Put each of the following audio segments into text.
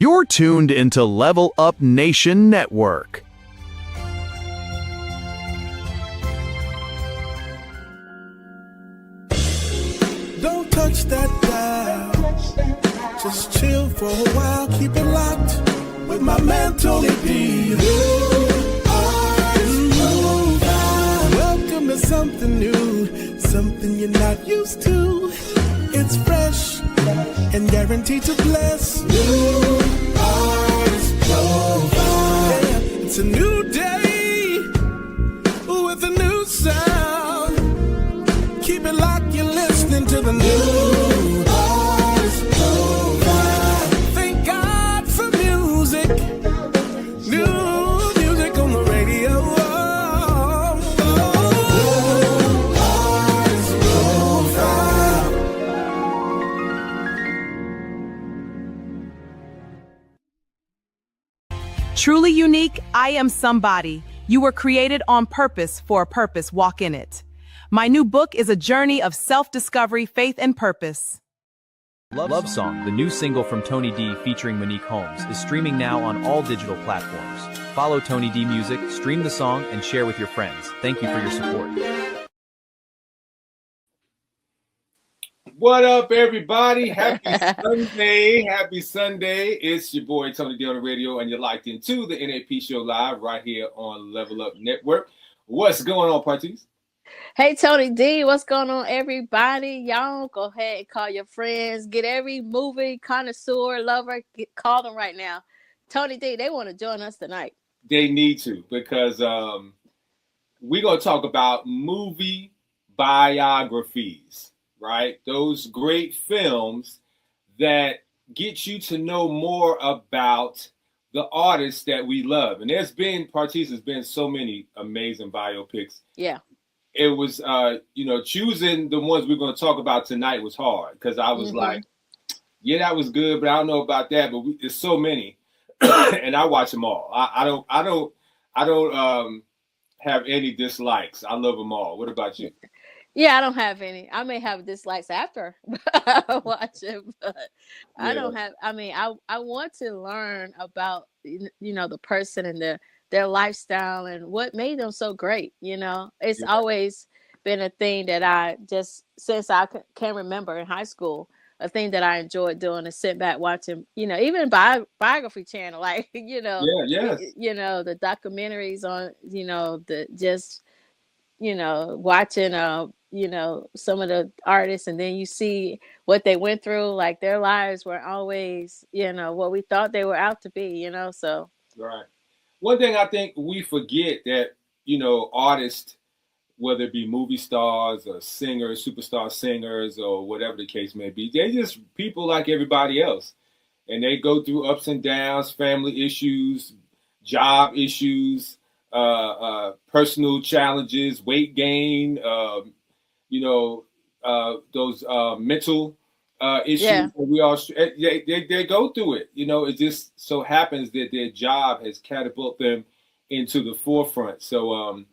You're tuned into Level Up Nation Network. Don't touch that dial. Just chill for a while. Keep it locked with my man Tony D. Welcome to something new, something you're not used to. It's fresh and guaranteed to bless. New artist profile. Yeah, it's a new day with a new sound. Keep it locked, you're listening to the new artist profile. Thank God for music. New music on the radio. Truly unique, I am somebody. You were created on purpose for a purpose. Walk in it. My new book is a journey of self-discovery, faith, and purpose. Love Song, the new single from Tony D featuring Monique Holmes, is streaming now on all digital platforms. Follow Tony D Music, stream the song, and share with your friends. Thank you for your support. What up, everybody? Happy Sunday. Happy Sunday. It's your boy, Tony D on the radio, and you're locked into the NAP show live right here on Level Up Network. What's going on, Partice? Hey, Tony D, what's going on, everybody? Y'all go ahead and call your friends. Get every movie connoisseur, lover, call them right now. Tony D, they want to join us tonight. They need to, because we're going to talk about movie biographies, right? Those great films that get you to know more about the artists that we love. And Partice has been so many amazing biopics. Yeah. It was, choosing the ones we're going to talk about tonight was hard, because I was like, yeah, that was good, but I don't know about that. But there's so many, and I watch them all. I don't have any dislikes. I love them all. What about you? Yeah, I don't have any. I may have dislikes after I watch it, but I don't have. I mean, I want to learn about the person and their lifestyle and what made them so great. It's always been a thing that I just, since I can remember in high school, a thing that I enjoyed doing is sit back watching, even biography channel, like, the documentaries on, watching, some of the artists, and then you see what they went through, like their lives were always, what we thought they were out to be, so. Right. One thing I think we forget that, artists, whether it be movie stars or singers, superstar singers, or whatever the case may be, they're just people like everybody else. And they go through ups and downs, family issues, job issues, personal challenges, weight gain, those mental issues. Yeah. We all they go through it. It just so happens that their job has catapulted them into the forefront. So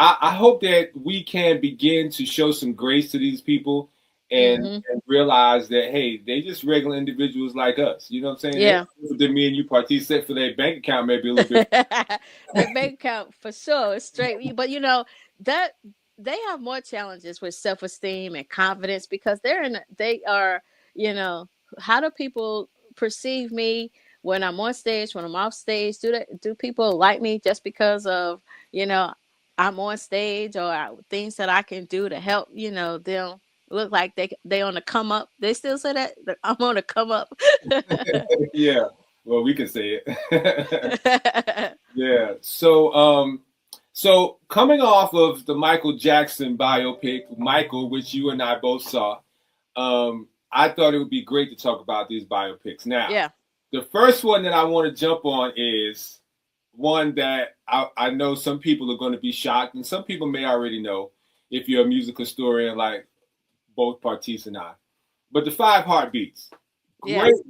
I hope that we can begin to show some grace to these people and realize that, hey, they just regular individuals like us. You know what I'm saying? Yeah. Than me and you, Partice, except for their bank account maybe a little bit. Their bank account for sure is straight, but that they have more challenges with self-esteem and confidence, because they are, how do people perceive me when I'm on stage, when I'm off stage? Do people like me just because of, I'm on stage, or things that I can do to help, them look like they on the come up? They still say that I'm on the come up. Yeah. Well, we can say it. Yeah. So coming off of the Michael Jackson biopic, Michael, which you and I both saw, I thought it would be great to talk about these biopics. Now, the first one that I want to jump on is one that I know some people are going to be shocked, and some people may already know if you're a music historian like both Partice and I. But The Five Heartbeats,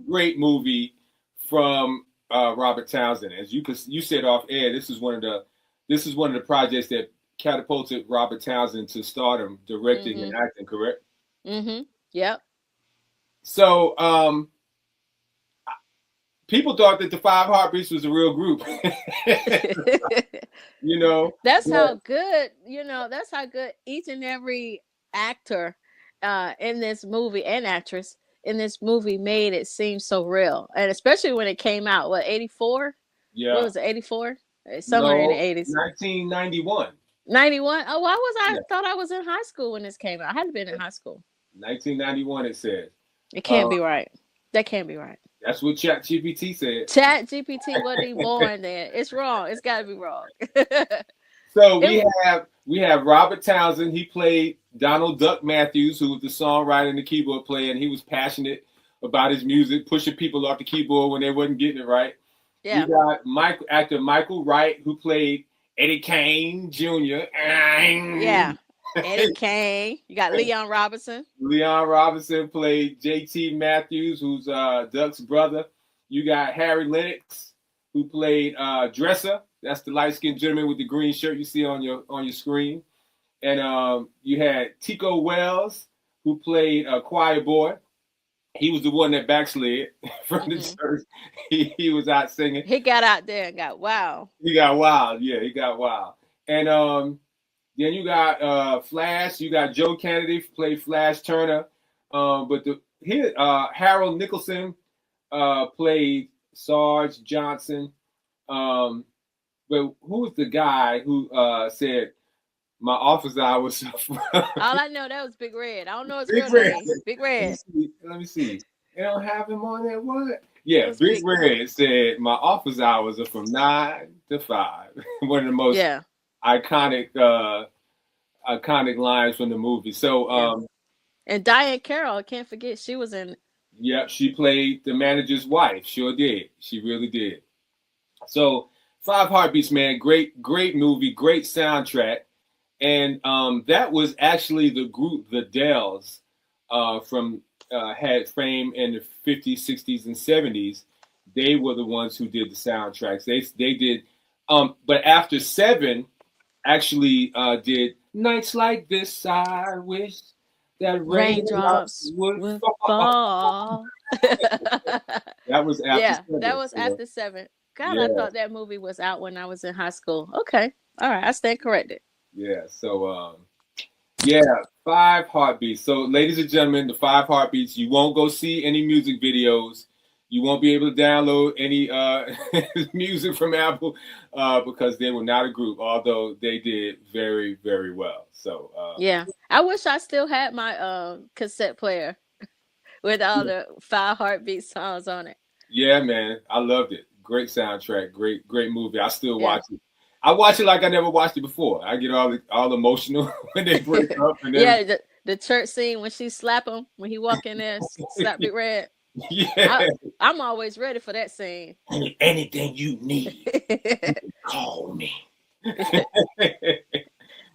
great movie from Robert Townsend. As you said off air, this is one of the projects that catapulted Robert Townsend to stardom, directing and acting, correct? Mm-hmm. Yep. So people thought that the Five Heartbeats was a real group. You know, That's how good, that's how good each and every actor in this movie and actress in this movie made it seem so real. And especially when it came out, 84? Yeah. What was it, 84? Somewhere in the 80s. 1991. 91? Oh, why was I thought I was in high school when this came out? I had been in high school. 1991, it says. It can't be right. That can't be right. That's what ChatGPT said. ChatGPT wasn't even born then. It's wrong. It's got to be wrong. So we have Robert Townsend. He played Donald Duck Matthews, who was the songwriter and the keyboard player, and he was passionate about his music, pushing people off the keyboard when they wasn't getting it right. Yeah. You got actor Michael Wright, who played Eddie Kane Jr. Yeah. Eddie Kane. You got Leon Robinson. Leon Robinson played J.T. Matthews, who's Duck's brother. You got Harry Lennox, who played Dresser. That's the light-skinned gentleman with the green shirt you see on your screen. And you had Tico Wells, who played Choir Boy. He was the one that backslid from the church. He was out singing. He got out there and got wild. He got wild. Yeah, he got wild. And then you got Flash. You got Joe Kennedy played Flash Turner. But Harold Nicholson played Sarge Johnson. But who was the guy who said my office hours? All I know that was Big Red. I don't know his real Red. name. Big Red. Let me see. They don't have him on that what? Yeah, Big Red said my office hours are from 9 to 5. One of the most iconic lines from the movie. So and Diane Carroll, I can't forget, she was in. Yeah, she played the manager's wife. Sure did. She really did. So Five Heartbeats, man, great movie, great soundtrack. And that was actually the group, the Dells, from had fame in the 50s, 60s, and 70s. They were the ones who did the soundtracks. They did, but after Seven actually did Nights Like This, I Wish That Raindrops Would Fall. That was after Seven. That was after Seven. God, I thought that movie was out when I was in high school. Okay. All right. I stand corrected. Yeah. So, Five Heartbeats. So, ladies and gentlemen, the Five Heartbeats, you won't go see any music videos. You won't be able to download any music from Apple because they were not a group, although they did very, very well. So, I wish I still had my cassette player with all the Five Heartbeat songs on it. Yeah, man. I loved it. Great soundtrack, great movie. I still watch it. I watch it like I never watched it before. I get all emotional when they break up. And the church scene when she slap him when he walk in there, slap Big Red. Yeah, I'm always ready for that scene. Anything you need, call me.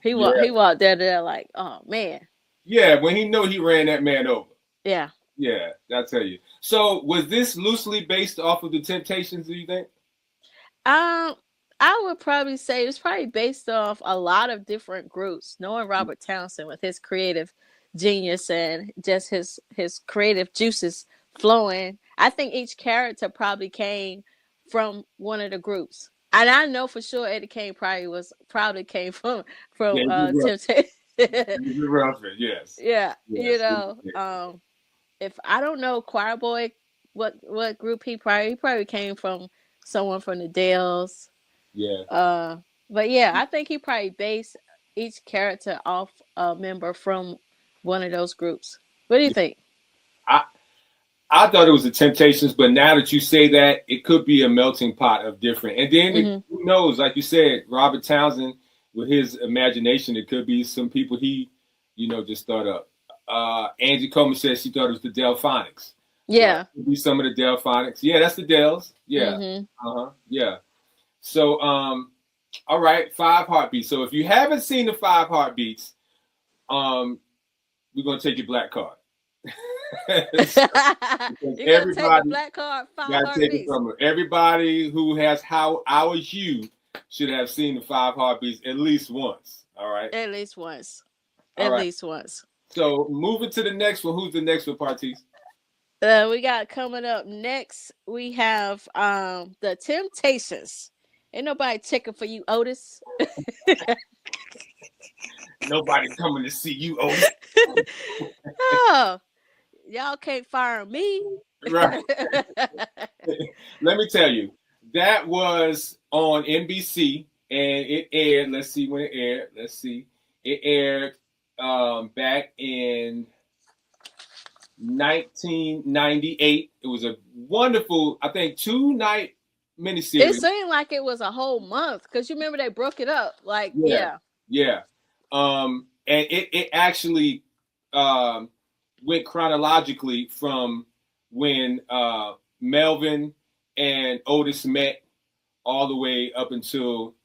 He walked there like, oh man. Yeah, when he knew he ran that man over. Yeah. Yeah, I tell you. So, was this loosely based off of the Temptations? Do you think? I would probably say it's probably based off a lot of different groups. Knowing Robert Townsend with his creative genius and just his creative juices flowing, I think each character probably came from one of the groups. And I know for sure Eddie Kane probably came from Temptations. Yes. Yeah, if I don't know Choir Boy, what group he probably came from, someone from the Dells. Yeah. But yeah, I think he probably based each character off a member from one of those groups. What do you think? I thought it was the Temptations, but now that you say that, it could be a melting pot of different. And then who knows? Like you said, Robert Townsend, with his imagination, it could be some people he, just thought up. Angee Coman said she thought it was the Delphonics. Yeah. Could be some of the Delphonics. Yeah, that's the Dells. Yeah. Yeah. So, all right, Five Heartbeats. So if you haven't seen the Five Heartbeats, we're gonna take your black card. You're gonna take the black card. Five Heartbeats. Everybody who has our hue should have seen the Five Heartbeats at least once. All right. At least once. All at right. least once. So moving to the next one. Who's the next one, Partice? We got coming up next. We have the Temptations. Ain't nobody checking for you, Otis. Nobody coming to see you, Otis. Oh, y'all can't fire me. Right. Let me tell you, that was on NBC, and it aired. Let's see when it aired. Let's see. It aired back in 1998. It was a wonderful, I think, 2-night miniseries. It seemed like it was a whole month because you remember they broke it up. Like, yeah. And it actually went chronologically from when Melvin and Otis met all the way up until,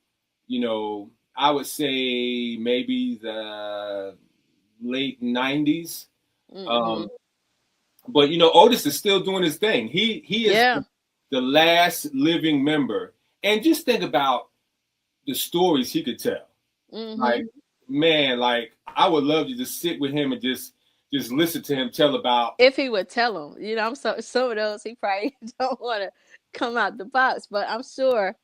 I would say maybe the late 90s. Mm-hmm. But Otis is still doing his thing. He is the last living member. And just think about the stories he could tell. Mm-hmm. Like, man, like I would love to just sit with him and just listen to him tell about. If he would tell them, I'm some of those he probably don't want to come out the box, but I'm sure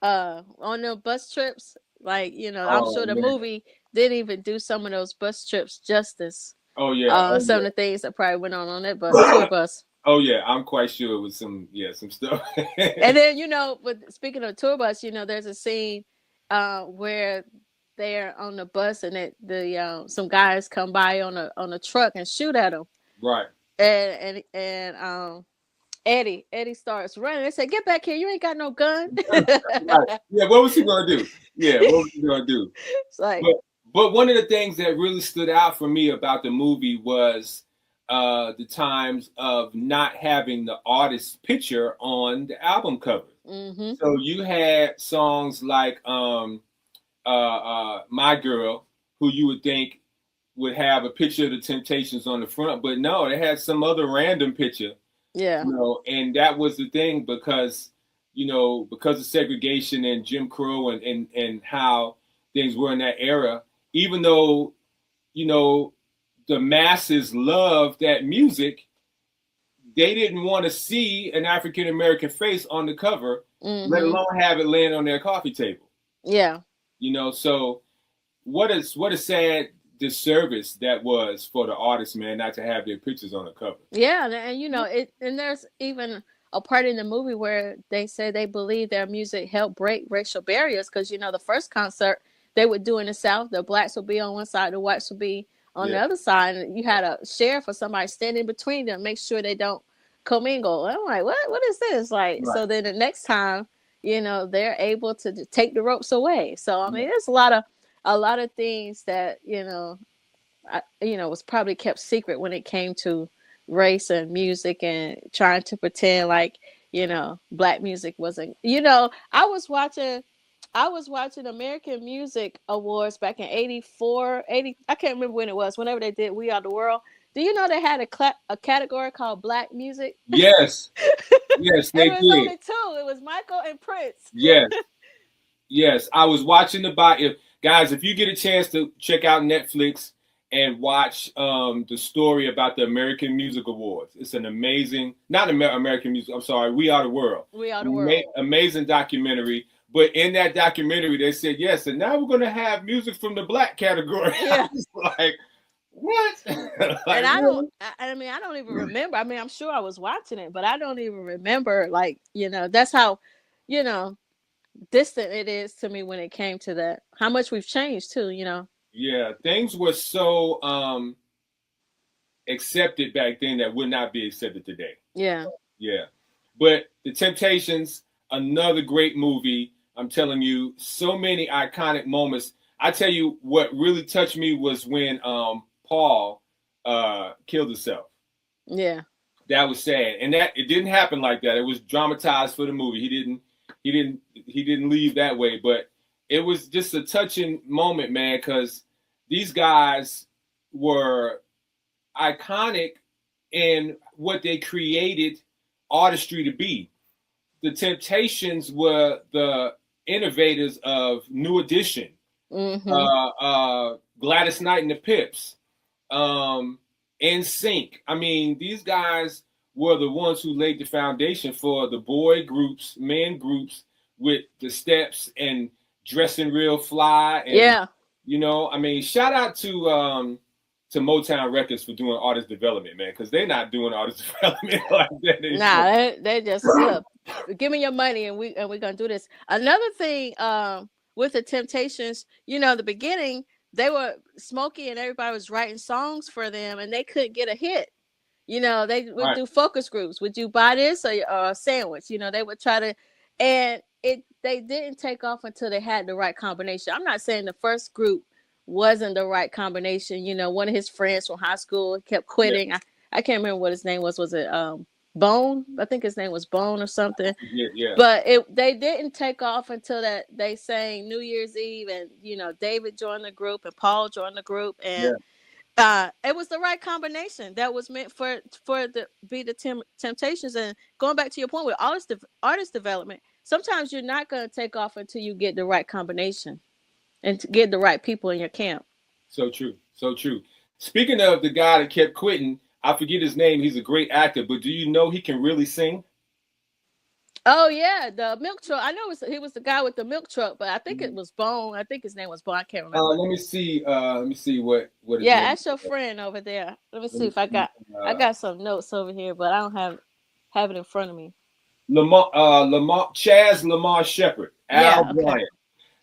on the bus trips, like I'm sure the movie didn't even do some of those bus trips justice. Oh yeah, some of the things that probably went on that tour bus. Oh yeah, I'm quite sure it was some stuff. And then but speaking of tour bus, there's a scene where they're on the bus and some guys come by on a truck and shoot at them. Right. And Eddie starts running. They say, "Get back here! You ain't got no gun." Right. Yeah, what was he gonna do? Yeah, what was he gonna do? It's like, but one of the things that really stood out for me about the movie was the times of not having the artist's picture on the album cover. Mm-hmm. So you had songs like My Girl, who you would think would have a picture of the Temptations on the front, but no, they had some other random picture. Yeah. And that was the thing because of segregation and Jim Crow and how things were in that era, even though, the masses loved that music, they didn't want to see an African-American face on the cover, mm-hmm. let alone have it laying on their coffee table. Yeah. So what a sad disservice that was for the artists, man, not to have their pictures on the cover. Yeah, and and there's even a part in the movie where they say they believe their music helped break racial barriers because the first concert they would do in the South, the blacks would be on one side, the whites would be on the other side, and you had a sheriff or somebody standing between them, make sure they don't commingle. And I'm like, what is this? Like, right. So then the next time, they're able to take the ropes away. So I mean, there's a lot of things that was probably kept secret when it came to race and music and trying to pretend like black music wasn't. I was watching American Music Awards back in 84, 80. I can't remember when it was. Whenever they did We Are the World. Do you know they had a category called Black Music? Yes. Yes, they did. It was only two. It was Michael and Prince. Yes. Yes. I was watching guys, if you get a chance to check out Netflix and watch the story about the American Music Awards. It's an amazing, not American Music, I'm sorry, We Are the World. We Are the World. Amazing documentary. But in that documentary, they said, yes, and now we're going to have music from the black category. Yeah. I was like, what? And I don't even remember. I mean, I'm sure I was watching it, but I don't even remember, that's how, distant it is to me when it came to that. How much we've changed too, Yeah, things were so accepted back then that would not be accepted today. Yeah. Yeah. But The Temptations, another great movie. I'm telling you, so many iconic moments. I tell you what really touched me was when Paul killed himself. Yeah. That was sad. And that it didn't happen like that. It was dramatized for the movie. He didn't leave that way, but it was just a touching moment, man, because these guys were iconic in what they created artistry to be. The Temptations were the innovators of New Edition, Gladys Knight and the Pips, NSYNC. I mean, these guys were the ones who laid the foundation for the boy groups, men groups with the steps and dressing real fly. And, Yeah. you know, I mean, shout out to Motown Records for doing artist development, man, because they're not doing artist development like that. Nah, they just look, give me your money and we're gonna do this. Another thing with the Temptations, you know, the beginning, they were Smokey and everybody was writing songs for them and they couldn't get a hit. You know, they would do focus groups. Would you buy this or a sandwich? You know, they would try to, and they didn't take off until they had the right combination. I'm not saying the first group wasn't the right combination. You know, one of his friends from high school kept quitting. Yeah. I can't remember what his name was. Was it Bone? I think his name was Bone or something. Yeah. But they didn't take off until that they sang New Year's Eve, and you know, David joined the group and Paul joined the group, and it was the right combination that was meant for the Temptations. And going back to your point with artist development, sometimes you're not going to take off until you get the right combination and to get the right people in your camp. So true. Speaking of the guy that kept quitting, I forget his name. He's a great actor, but do you know he can really sing? Oh yeah, the milk truck. I know he was the guy with the milk truck, but I think it was Bone. I think his name was Bone. I can't remember. Let me see what. Yeah, ask your friend over there. Let me see if I got some notes over here, but I don't have it in front of me. Chaz Lamar Shepherd, Al Bryant.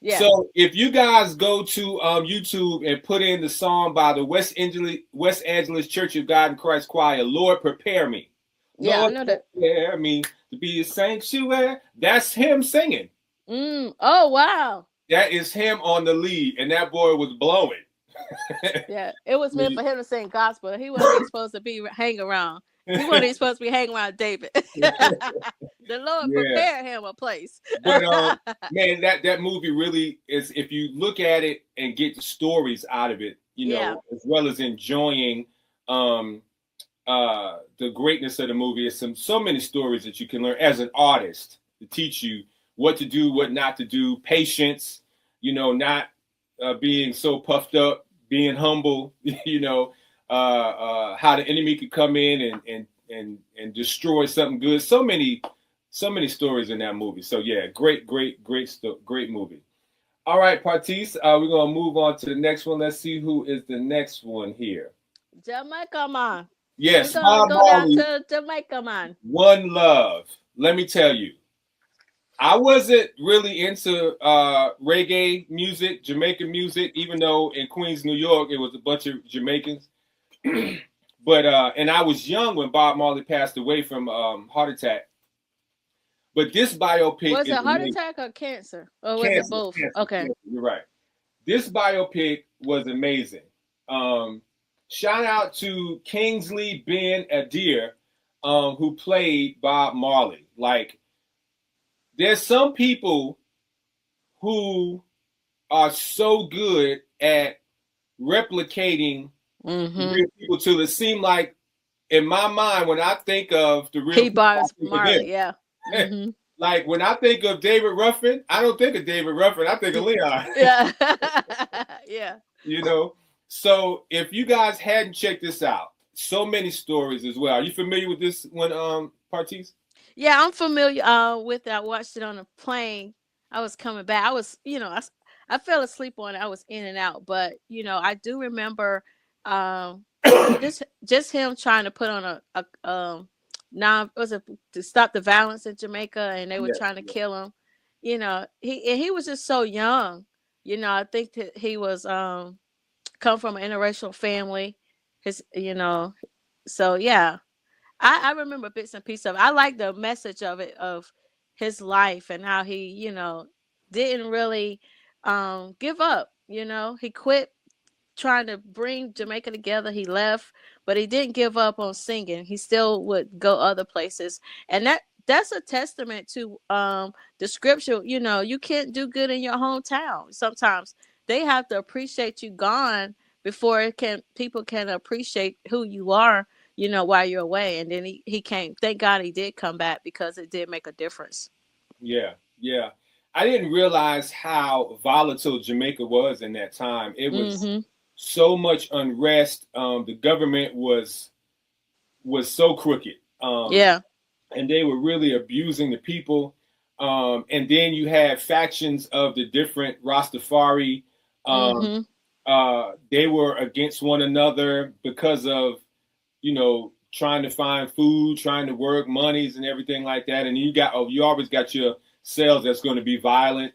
Yeah. So if you guys go to YouTube and put in the song by the West Angeles Church of God in Christ Choir, Lord Prepare Me. Yeah, Lord, I know that. Prepare me to be a sanctuary. That's him singing. Oh, wow. That is him on the lead, and that boy was blowing. Yeah, it was meant for him to sing gospel. He wasn't supposed to be hanging around. He wasn't supposed to be hanging around David. The Lord prepared him a place. But man, that movie really is, if you look at it and get the stories out of it, you know, as well as enjoying the greatness of the movie. There's so many stories that you can learn as an artist to teach you what to do, what not to do, patience, you know, not being so puffed up, being humble, you know, how the enemy could come in and destroy something good. So many stories in that movie. So yeah, great movie. All right, Partice, we're gonna move on to the next one. Let's see who is the next one here. Jamaica Man. Yes, Bob Marley. Down to Jamaica Man. One Love. Let me tell you, I wasn't really into reggae music, Jamaican music, even though in Queens, New York, it was a bunch of Jamaicans. But and I was young when Bob Marley passed away from heart attack. But this biopic was it heart attack or cancer? Or was it both? Cancer. Okay. You're right. This biopic was amazing. Shout out to Kingsley Ben Adir, who played Bob Marley. Like, there's some people who are so good at replicating real people till it seem like, in my mind, when I think of the real Bob Marley, yeah. Mm-hmm. Like when I think of David Ruffin, I don't think of David Ruffin. I think of Leon. Yeah. Yeah. You know, so if you guys hadn't checked this out, so many stories as well. Are you familiar with this one, Partice? Yeah, I'm familiar with it. I watched it on a plane. I was coming back. I was, you know, I fell asleep on it. I was in and out, but you know, I do remember just him trying to put on to stop the violence in Jamaica, and they were trying to kill him. You know, he was just so young. You know, I think that he was come from an interracial family. So yeah, I remember bits and pieces of it. I like the message of it, of his life and how he, you know, didn't really give up. You know, he quit trying to bring Jamaica together. He left, but he didn't give up on singing. He still would go other places, and that's a testament to the scripture. You know, you can't do good in your hometown. Sometimes they have to appreciate you gone before people can appreciate who you are, you know, while you're away. And then he came. Thank God he did come back, because it did make a difference. Yeah. I didn't realize how volatile Jamaica was in that time. It was so much unrest. The government was so crooked. Yeah. And they were really abusing the people. And then you had factions of the different Rastafari. They were against one another because of, trying to find food, trying to work monies and everything like that. And you always got your cells that's going to be violent,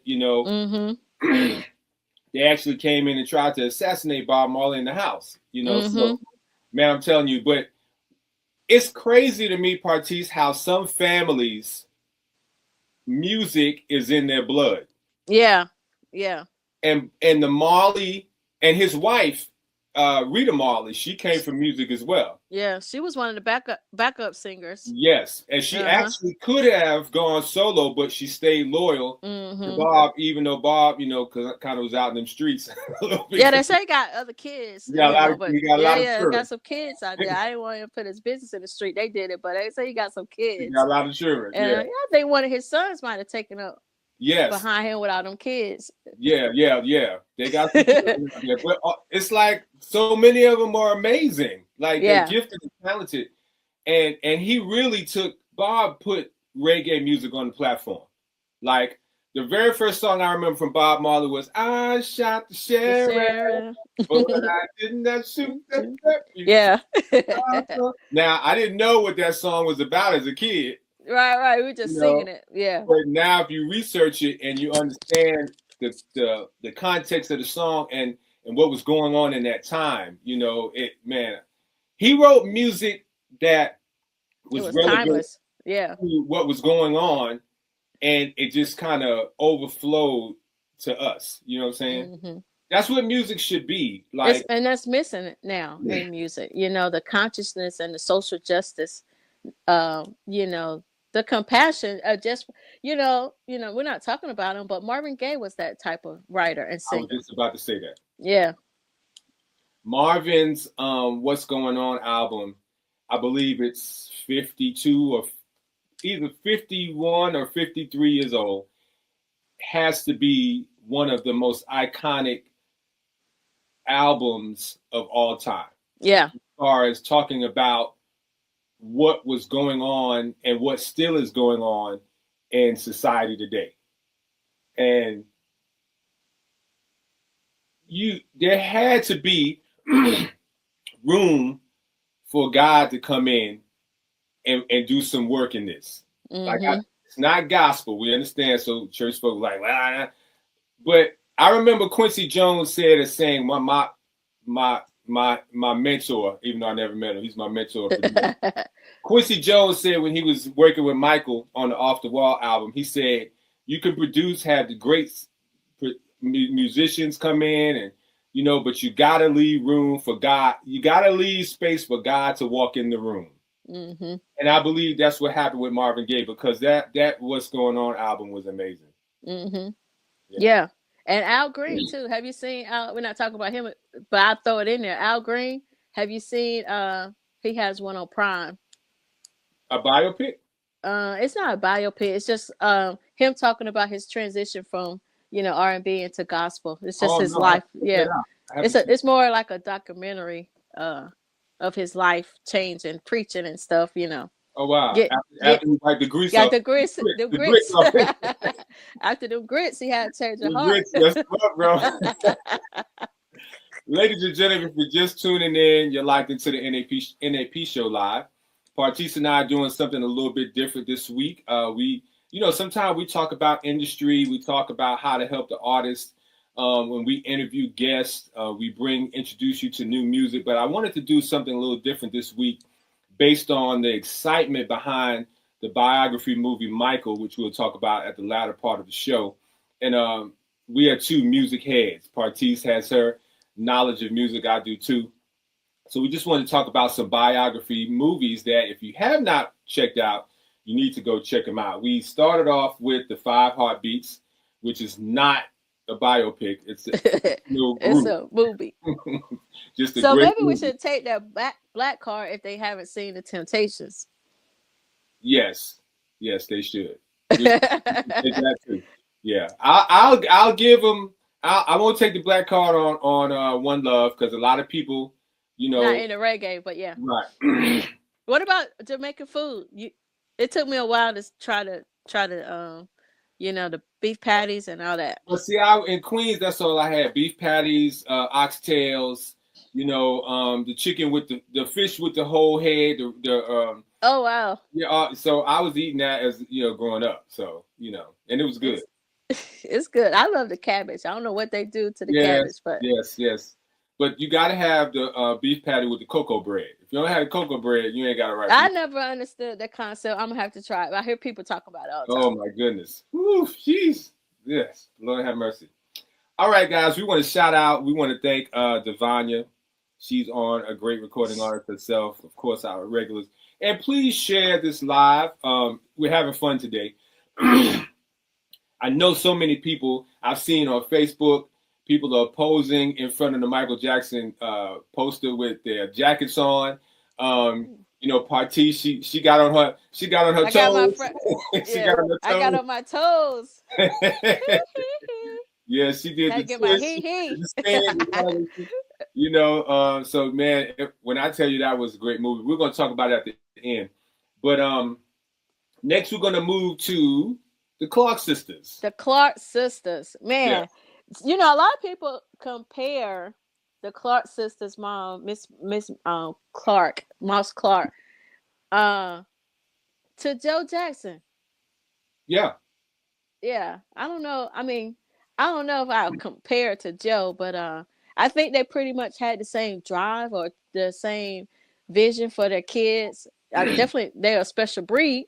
They actually came in and tried to assassinate Bob Marley in the house, So, man, I'm telling you, but it's crazy to me, Partice, how some families, music is in their blood. Yeah. Yeah. And the Marley and his wife, Rita Marley, she came from music as well. Yeah, she was one of the backup singers. Yes, and she actually could have gone solo, but she stayed loyal to Bob, even though Bob, because kind of was out in them streets. Yeah, they say he got other kids. He got got some kids out there. I didn't want him to put his business in the street. They did it, but they say he got some kids. He got a lot of children. And I think one of his sons might have taken up behind him without them kids. Yeah. They got some children out there. But it's like so many of them are amazing. Like they're gifted and talented. And he really Bob put reggae music on the platform. Like the very first song I remember from Bob Marley was "I Shot the Sheriff, but I did not shoot that deputy." Yeah. Now I didn't know what that song was about as a kid. Right. We were just singing it. Yeah. But now if you research it and you understand the context of the song and what was going on in that time, he wrote music that was timeless. Yeah. To what was going on, and it just kind of overflowed to us. You know what I'm saying? That's what music should be like. And that's missing now in music. The consciousness and the social justice. The compassion. We're not talking about him, but Marvin Gaye was that type of writer and singer. I was just about to say that. Yeah. Marvin's What's Going On album, I believe it's 52 or either 51 or 53 years old, has to be one of the most iconic albums of all time. Yeah. As far as talking about what was going on and what still is going on in society today. And there had to be room for God to come in and do some work in this. It's not gospel, we understand. So church folk like, but I remember Quincy Jones saying, my mentor, even though I never met him, he's my mentor. Quincy Jones said when he was working with Michael on the Off the Wall album, he said, you can have the great musicians come in and, but you got to leave room for God. You got to leave space for God to walk in the room. And I believe that's what happened with Marvin Gaye, because that What's Going On album was amazing. Yeah. And Al Green too. Have you seen Al? We're not talking about him, but I'll throw it in there. Al Green. Have you seen? He has one on Prime. A biopic? It's not a biopic. It's just him talking about his transition from R&B into gospel. It's just his life. Yeah, it's more like a documentary of his life change and preaching and stuff. Oh wow! After he wiped the grease off. The grits. After them grits, he had to change the heart. Grits, that's what, bro. Ladies and gentlemen, if you're just tuning in, you're locked into the NAP show live. Partice and I are doing something a little bit different this week. Sometimes we talk about industry, we talk about how to help the artist. When we interview guests, we introduce you to new music. But I wanted to do something a little different this week, based on the excitement behind the biography movie Michael, which we'll talk about at the latter part of the show. And we are two music heads. Partice has her knowledge of music, I do too. So we just wanted to talk about some biography movies that if you have not checked out, you need to go check them out. We started off with The Five Heartbeats, which is not a biopic. It's a movie. So maybe we should take that black card if they haven't seen The Temptations. Yes, they should. Take that too. Yeah, I'll give them. I won't take the black card on One Love, because a lot of people, not into reggae, but yeah, right. What about Jamaican food? It took me a while to try to the beef patties and all that. Well, see, in Queens, that's all I had: beef patties, oxtails. The chicken with the fish with the whole head. Oh wow. Yeah. So I was eating that as growing up. So and it was good. It's good. I love the cabbage. I don't know what they do to the cabbage, but yes. But you got to have the beef patty with the cocoa bread. If you don't have the cocoa bread, you ain't got it right. I never understood that concept. I'm gonna have to try it. I hear people talk about it all the time. Oh my goodness. Woo, jeez. Yes. Lord have mercy. All right, guys. We want to shout out. We want to thank Devanya. She's on a great recording artist herself. Of course, our regulars. And please share this live. We're having fun today. I know so many people I've seen on Facebook. People are posing in front of the Michael Jackson poster with their jackets on. Partice, she got on her toes. I got on my toes. Yeah, she did. I get my So man, when I tell you that was a great movie, we're gonna talk about it at the end. But next we're gonna move to the Clark sisters. The Clark sisters, man. Yeah. A lot of people compare the Clark sisters' mom, Miss Clark, Moss Clark, to Joe Jackson. Yeah. Yeah. I don't know. I mean, I don't know if I would compare to Joe, but I think they pretty much had the same drive or the same vision for their kids. Definitely, they're a special breed.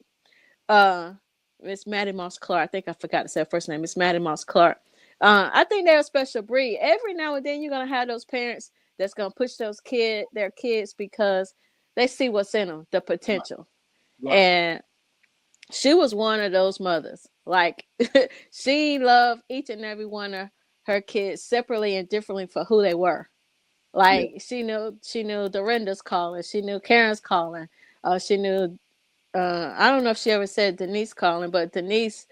Miss Maddie Moss Clark. I think I forgot to say her first name. Miss Maddie Moss Clark. I think they're a special breed. Every now and then you're gonna have those parents that's gonna push their kids because they see what's in them, the potential. Right. And she was one of those mothers. Like she loved each and every one of her kids separately and differently for who they were. Like she knew Dorinda's calling, she knew Karen's calling, she knew I don't know if she ever said Denise calling, but Denise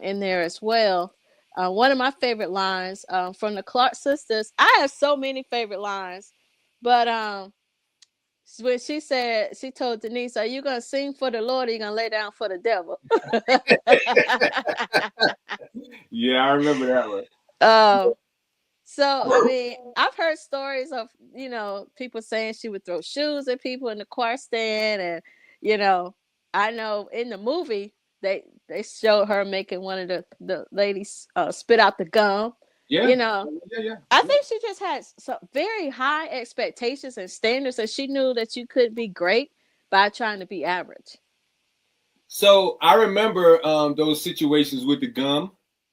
in there as well. One of my favorite lines from the Clark sisters. I have so many favorite lines, but when she told Denise, "Are you gonna sing for the Lord or are you gonna lay down for the devil?" Yeah, I remember that one. So I mean, I've heard stories of people saying she would throw shoes at people in the choir stand, and I know in the movie they showed her making one of the ladies spit out the gum. Yeah. Yeah. I think she just had some very high expectations and standards, and she knew that you could be great by trying to be average. So I remember those situations with the gum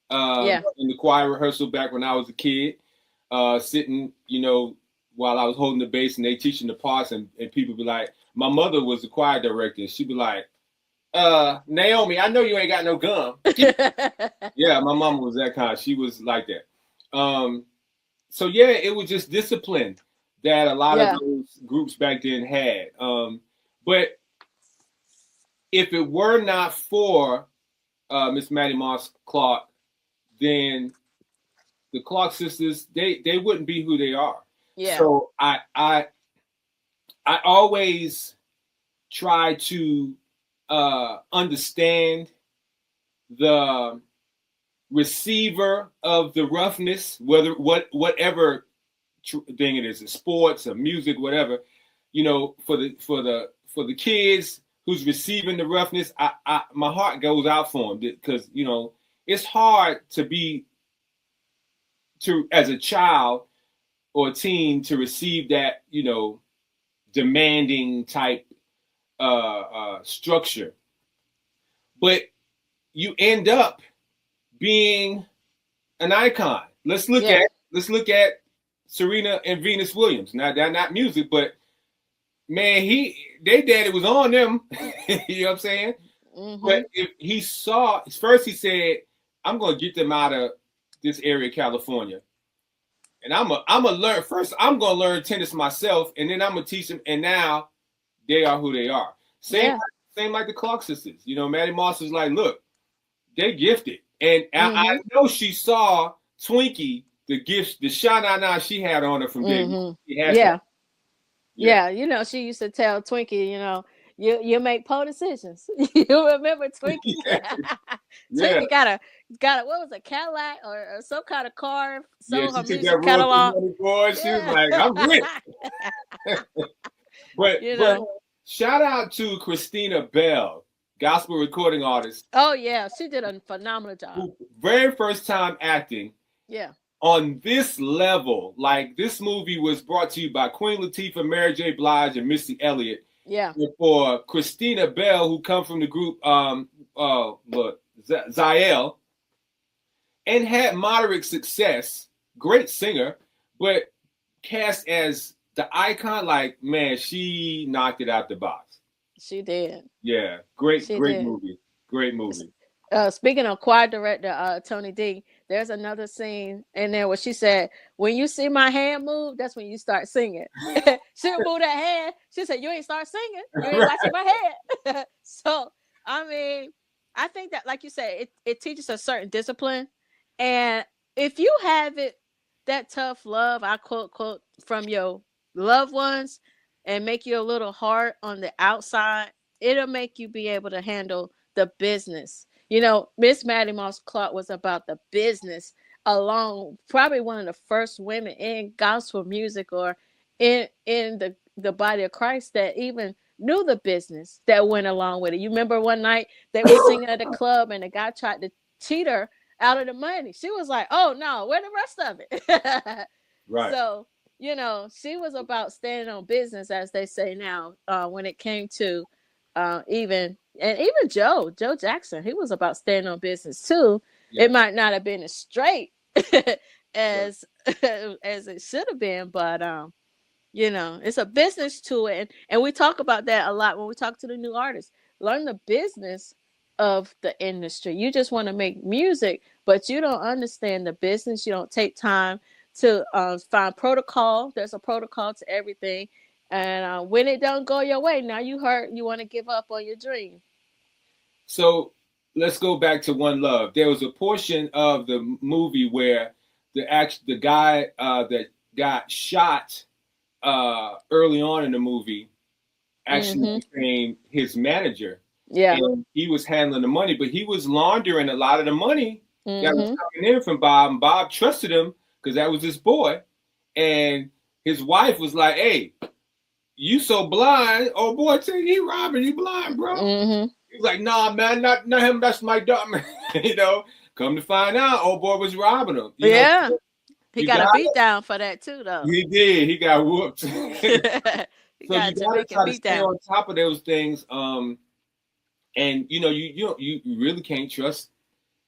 in the choir rehearsal back when I was a kid, sitting, while I was holding the bass and they teaching the parts, and people be like, my mother was the choir director, and she'd be like, Naomi, I know you ain't got no gum. Yeah, my mama was that kind. She was like that. So yeah, it was just discipline that a lot of those groups back then had. But if it were not for Miss Maddie Moss Clark, then the Clark sisters, they wouldn't be who they are. Yeah. So I always try to understand the receiver of the roughness, whatever thing it is, in sports or music, whatever, for the kids who's receiving the roughness, my heart goes out for them, because it's hard as a child or a teen to receive that demanding type structure, but you end up being an icon. Let's look at Serena and Venus Williams. Now they're not music, but man, their daddy was on them. You know what I'm saying? Mm-hmm. But if he saw first, he said, "I'm gonna get them out of this area, California, and I'm gonna learn first. I'm gonna learn tennis myself, and then I'm gonna teach them." And now they are who they are. Same like the Clark sisters. Maddie Moss was like, "Look, they gifted." And I know she saw Twinkie, the gifts, the sha-na-na she had on her from day one. Yeah. She used to tell Twinkie, you make poor decisions. You remember Twinkie? Yeah. Twinkie got a what was a Cadillac or some kind of car? Yeah, Sold her she took music that catalog. royalty money, boy. She was like, I'm rich. But You but know. shout out to Christina Bell, gospel recording artist, Oh yeah, she did a phenomenal job. who very first time acting Yeah. on this level. Like, this movie was brought to you by Queen Latifah, Mary J. Blige, and Missy Elliott. Yeah. And for Christina Bell, who come from the group Zael, and had moderate success, great singer, but cast as the icon, like, man, she knocked it out the box. She did. Yeah, great did. movie. Great movie. Speaking of choir director Tony D, there's another scene in there where she said, "When you see my hand move, that's when you start singing." She'll move that hand. She said, "You ain't start singing. You ain't watching my head." So, I mean, I think that, like you said, it teaches a certain discipline, and if you have it, that tough love, I quote from your loved ones, and make you a little hard on the outside, it'll make you be able to handle the business. You know, Miss Maddie Moss Clark was about the business alone, probably one of the first women in gospel music or in the body of Christ that even knew the business that went along with it. You remember one night they were singing at a club and the guy tried to cheat her out of the money. She was like, "Oh no, where the rest of it?" Right. So, you know, she was about standing on business, as they say now, when it came to even Joe Jackson. He was about standing on business too. Yeah. It might not have been as straight as as it should have been, but you know, it's a business to it, and we talk about that a lot when we talk to the new artists. Learn the business of the industry. You just want to make music, but you don't understand the business. You don't take time to find protocol. There's a protocol to everything, and when it don't go your way, now you hurt. You want to give up on your dream. So let's go back to One Love. There was a portion of the movie where the guy that got shot early on in the movie actually became his manager. Yeah. And he was handling the money, but he was laundering a lot of the money that was coming in from Bob. And Bob trusted him because that was his boy. And his wife was like, "Hey, you so blind. Oh boy, he robbing you blind, bro." He was like, "Nah, man, not him. That's my daughter." You know, come to find out, old boy was robbing him. You know? He got a beat down for that too, though. He did. He got whooped. So you gotta try to stay on top of those things. And you know, you really can't trust.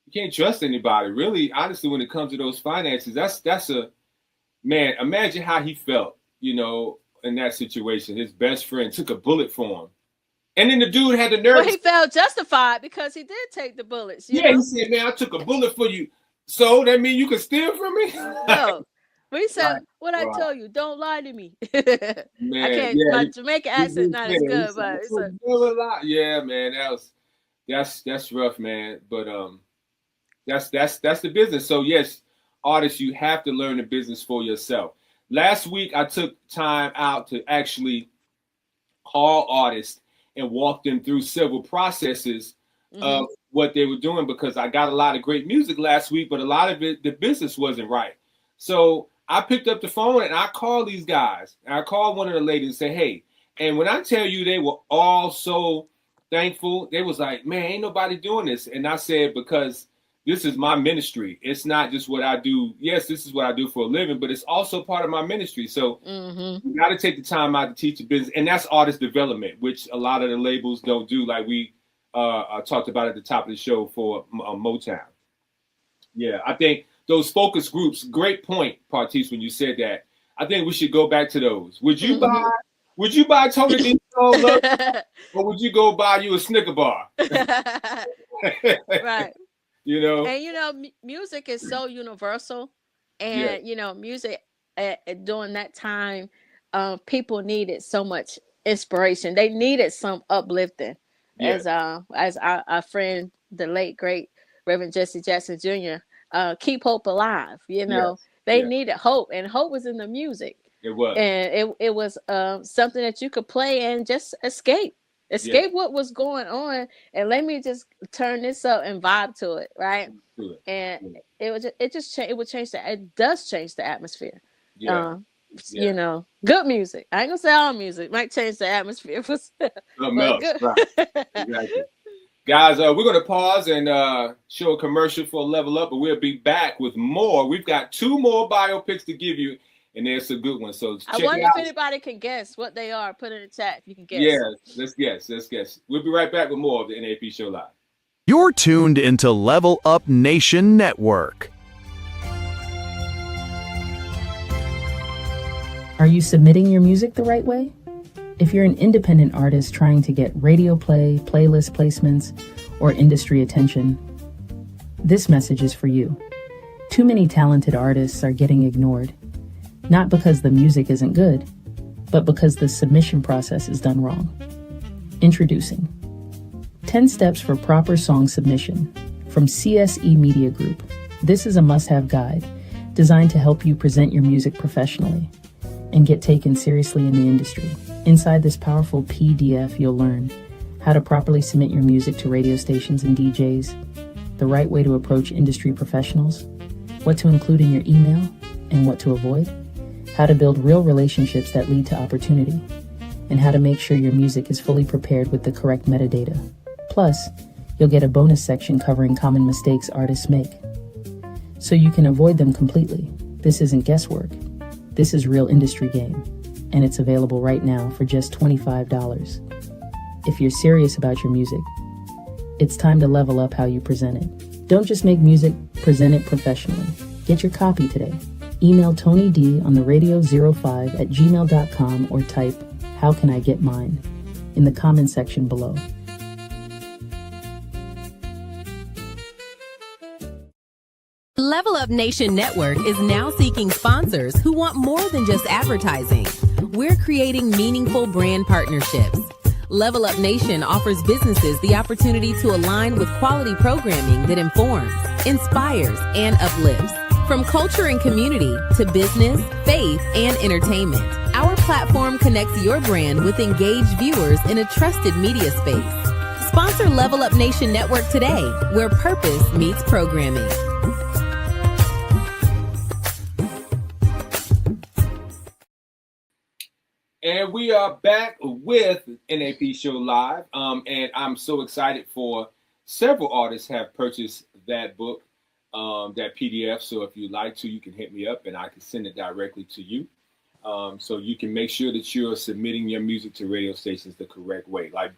You can't trust anybody, really. Honestly, when it comes to those finances, that's a man. Imagine how he felt, you know, in that situation. His best friend took a bullet for him, and then the dude had the nerve. Well, he felt justified because he did take the bullets. You know? He said, "Man, I took a bullet for you, so that means you can steal from me." No. We said, "What I tell you, don't lie to me." Man, I can't. My Jamaican accent not as good, but it's a yeah, man. That's rough, man. But that's the business. So yes, artists, you have to learn the business for yourself. Last week, I took time out to actually call artists and walk them through several processes of what they were doing, because I got a lot of great music last week, but a lot of it, the business wasn't right. So I picked up the phone and I called these guys. And I called one of the ladies and said, "Hey," and when I tell you, they were all so thankful. They was like, "Man, ain't nobody doing this." And I said, because this is my ministry. It's not just what I do. Yes, this is what I do for a living, but it's also part of my ministry. So you got to take the time out to teach the business. And that's artist development, which a lot of the labels don't do, like we talked about at the top of the show for Motown. Yeah, I think those focus groups, great point, Partice, when you said that. I think we should go back to those. Would you buy Tony D or would you go buy you a Snicker bar? Right. You know, and you know, music is so universal, and you know, music during that time, people needed so much inspiration. They needed some uplifting, as our friend, the late great Reverend Jesse Jackson Jr. Keep hope alive. You know, they needed hope, and hope was in the music. It was, and it was something that you could play and just escape. Escape what was going on, and let me just turn this up and vibe to it, right? And it would change it does change the atmosphere. You know, good music. I ain't gonna say all music might change the atmosphere, but good. Right. Exactly. Guys, we're going to pause and show a commercial for Level Up, but we'll be back with more. We've got 2 more biopics to give you, and there's a good one. So I wonder if anybody can guess what they are. Put in the chat if you can guess. Yeah, let's guess. We'll be right back with more of the NAP Show Live. You're tuned into Level Up Nation Network. Are you submitting your music the right way? If you're an independent artist trying to get radio play, playlist placements, or industry attention, this message is for you. Too many talented artists are getting ignored, not because the music isn't good, but because the submission process is done wrong. Introducing 10 Steps for Proper Song Submission from CSE Media Group. This is a must-have guide designed to help you present your music professionally and get taken seriously in the industry. Inside this powerful PDF, you'll learn how to properly submit your music to radio stations and DJs, the right way to approach industry professionals, what to include in your email and what to avoid, how to build real relationships that lead to opportunity, and how to make sure your music is fully prepared with the correct metadata. Plus, you'll get a bonus section covering common mistakes artists make, so you can avoid them completely. This isn't guesswork. This is real industry game, and it's available right now for just $25. If you're serious about your music, it's time to level up how you present it. Don't just make music, present it professionally. Get your copy today. Email Tony D on the radio05@gmail.com or type "How can I get mine?" in the comment section below. Level Up Nation Network is now seeking sponsors who want more than just advertising. We're creating meaningful brand partnerships. Level Up Nation offers businesses the opportunity to align with quality programming that informs, inspires, and uplifts. From culture and community to business, faith, and entertainment, our platform connects your brand with engaged viewers in a trusted media space. Sponsor Level Up Nation Network today, where purpose meets programming. And we are back with NAP Show Live. And I'm so excited for several artists have purchased that book, that PDF. So if you'd like to, you can hit me up and I can send it directly to you. So you can make sure that you're submitting your music to radio stations the correct way. Like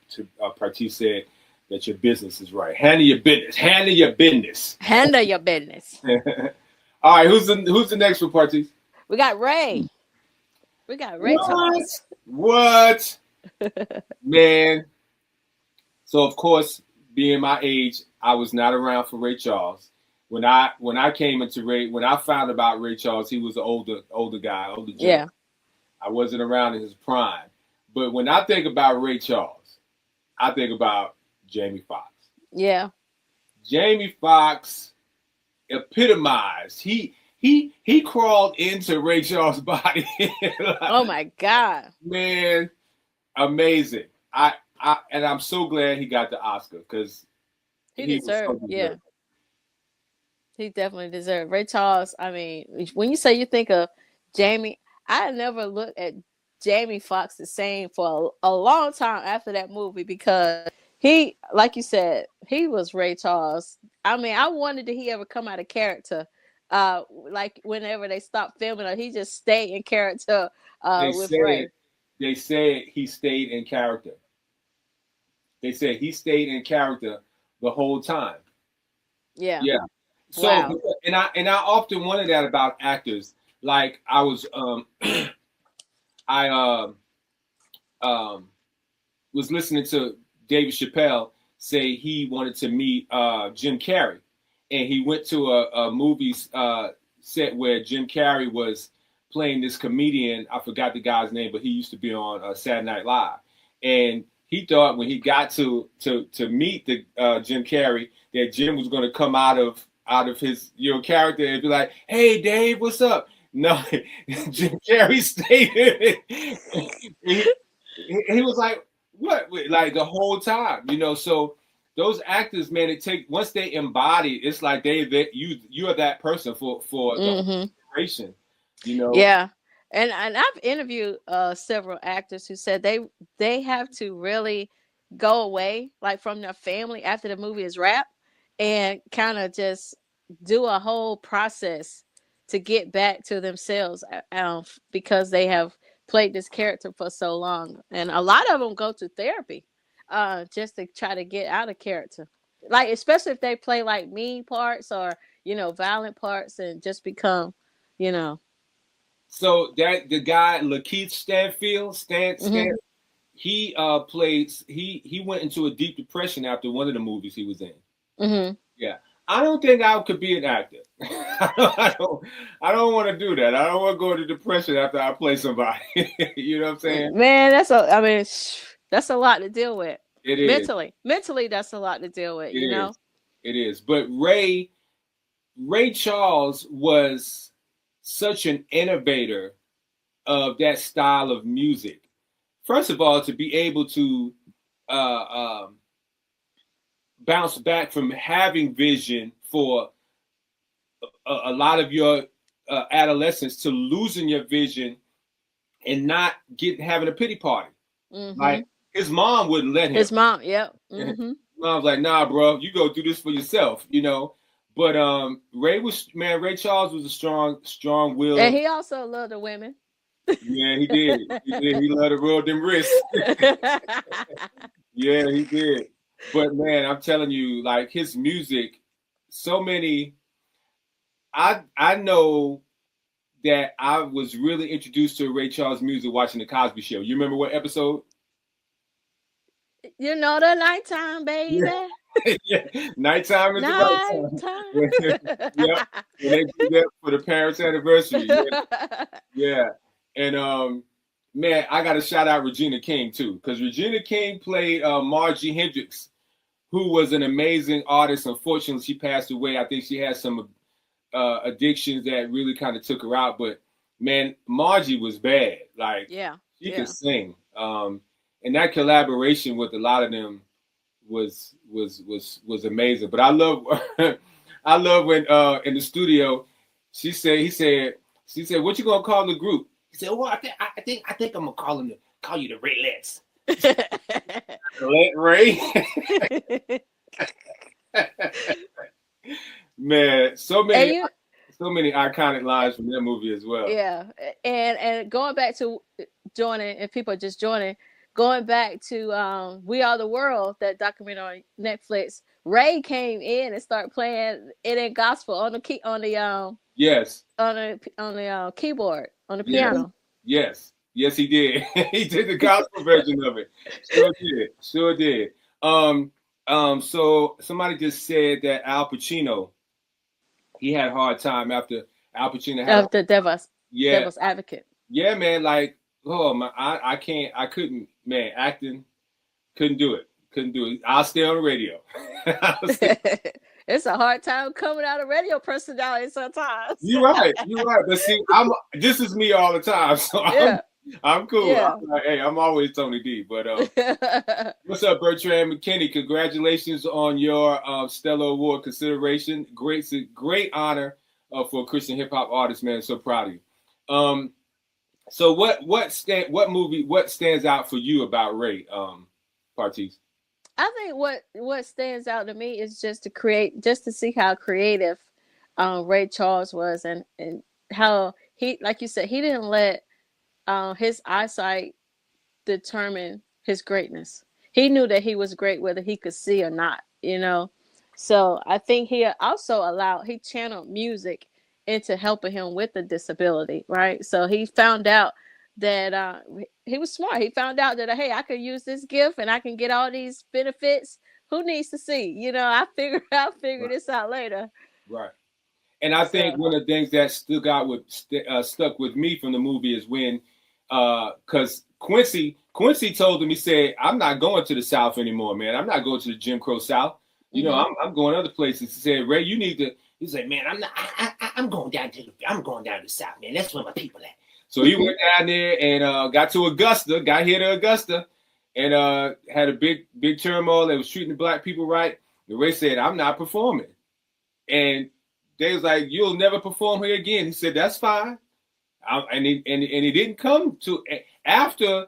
Partice said, that your business is right. Handle your business. Handle your business. Handle your business. All right, who's the next one, Partice? We got Ray. We got Ray Charles. What? Man. So of course, being my age, I was not around for Ray Charles. When I came into when I found about Ray Charles, he was an older guy, older gentleman. Yeah. I wasn't around in his prime. But when I think about Ray Charles, I think about Jamie Foxx. Yeah. Jamie Foxx epitomized. He crawled into Ray Charles' body. Like, oh my God. Man, amazing. And I'm so glad he got the Oscar because he deserved. Yeah. He definitely deserved. Ray Charles, I mean, when you say you think of Jamie, I never looked at Jamie Foxx the same for a long time after that movie because he, like you said, he was Ray Charles. I mean, I wondered did he ever come out of character? Like whenever they stopped filming, or he just stayed in character with Ray. They said he stayed in character. They said he stayed in character the whole time. Yeah. Yeah. So, wow. and I often wonder that about actors. Like I was, was listening to David Chappelle say he wanted to meet Jim Carrey, and he went to a movie set where Jim Carrey was playing this comedian. I forgot the guy's name, but he used to be on Saturday Night Live, and he thought when he got to meet the Jim Carrey that Jim was going to come out of his character and be like, "Hey Dave, what's up?" No, Jim Carrey stayed in it. He was like, What? Like the whole time, you know. So those actors, man, once they embody, it's like you are that person for the generation, you know. Yeah. And I've interviewed several actors who said they have to really go away like from their family after the movie is wrapped and kind of just do a whole process to get back to themselves because they have played this character for so long. And a lot of them go to therapy just to try to get out of character. Like especially if they play like mean parts or, you know, violent parts and just become, you know. So that the guy Lakeith Stanfield, he he went into a deep depression after one of the movies he was in. Mm-hmm. Yeah. I don't think I could be an actor. I don't want to do that. I don't want to go into depression after I play somebody. You know what I'm saying? Man, that's a lot to deal with. It is. Mentally that's a lot to deal with, you know? It is. But Ray Charles was such an innovator of that style of music. First of all, to be able to bounce back from having vision for a lot of your adolescence to losing your vision and not having a pity party. Mm-hmm. Like his mom wouldn't let him. His mom, yep. Mm-hmm. Mom's like, nah, bro, you go do this for yourself, you know. But Ray Charles was a strong will. And he also loved the women. Yeah, he did. He loved to roll them wrists. Yeah, he did. But man, I'm telling you, like his music, so many. I know that I was really introduced to Ray Charles music watching the Cosby Show. You remember what episode? You know the nighttime, baby. Yeah, nighttime is the right time. Yeah, and they do that for the parents' anniversary. Yeah. And man, I got to shout out Regina King too, because Regina King played Margie Hendricks, who was an amazing artist. Unfortunately, she passed away. I think she had some addictions that really kind of took her out. But man, Margie was bad. Like, she could sing. And that collaboration with a lot of them was amazing. But I love when in the studio he said, "What you gonna call the group?" He said, "Well, I think I'm gonna call you the Raylettes." Ray. Man, so many iconic lines from that movie as well. Yeah, and going back to joining, if people are just joining, going back to We Are the World, that documentary on Netflix, Ray came in and started playing it in gospel on the keyboard, on the piano. Yes, he did. He did the gospel version of it. Sure did. So somebody just said that Al Pacino, he had a hard time after Al Pacino had the Devil's Advocate. Yeah, man. Like, oh my, I couldn't, man. Acting, couldn't do it. I'll stay on the radio. It's a hard time coming out of radio personality sometimes. You're right. But see, this is me all the time, so I'm cool. Yeah. I'm always Tony D. But what's up, Bertrand McKinney? Congratulations on your Stellar Award consideration. Great honor for a Christian hip hop artist, man. So proud of you. So what stands out for you about Ray, Partice? I think what stands out to me is just to see how creative Ray Charles was, and how he, like you said, he didn't let his eyesight determine his greatness. He knew that he was great whether he could see or not, you know. So I think he also he channeled music into helping him with the disability, right? So he found out that he was smart. He found out that, hey, I could use this gift and I can get all these benefits. Who needs to see? You know, I'll figure this out later. Right. And I think one of the things that stuck with me from the movie is when, because Quincy told him, he said, "I'm not going to the South anymore, man. I'm not going to the Jim Crow South. You know, I'm going other places." He said, "Ray, you need to." He said, "Man, I'm going down to the South, man. That's where my people at." So he went down there and got here to Augusta, and had a big turmoil. They was treating the black people right. And Ray said, "I'm not performing," and they was like, "You'll never perform here again." He said, "That's fine," and he didn't come to after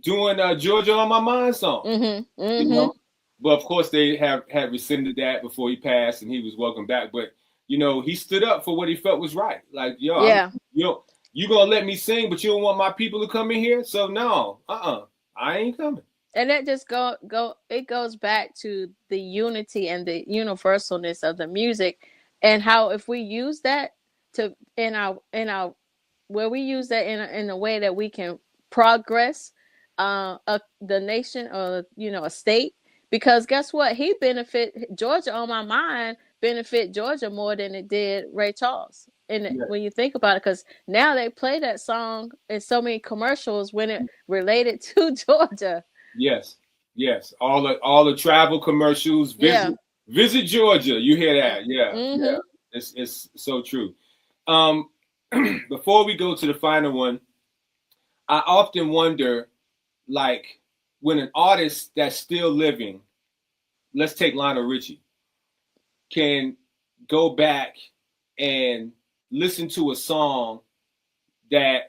doing Georgia on My Mind song. Mm-hmm. Mm-hmm. You know? But of course, they had rescinded that before he passed, and he was welcomed back. But you know, he stood up for what he felt was right. Like, yo, yeah, you gonna let me sing, but you don't want my people to come in here? So no, I ain't coming. And that just it goes back to the unity and the universalness of the music, and how if we use that in our where we use that in a way that we can progress the nation, or a state, because guess what, he benefit Georgia on My Mind benefit Georgia more than it did Ray Charles. And when you think about it, because now they play that song in so many commercials when it related to Georgia. Yes. All the travel commercials. Visit Georgia. You hear that? Yeah. Mm-hmm. Yeah. It's so true. Before we go to the final one, I often wonder, like, when an artist that's still living, let's take Lionel Richie, can go back and listen to a song that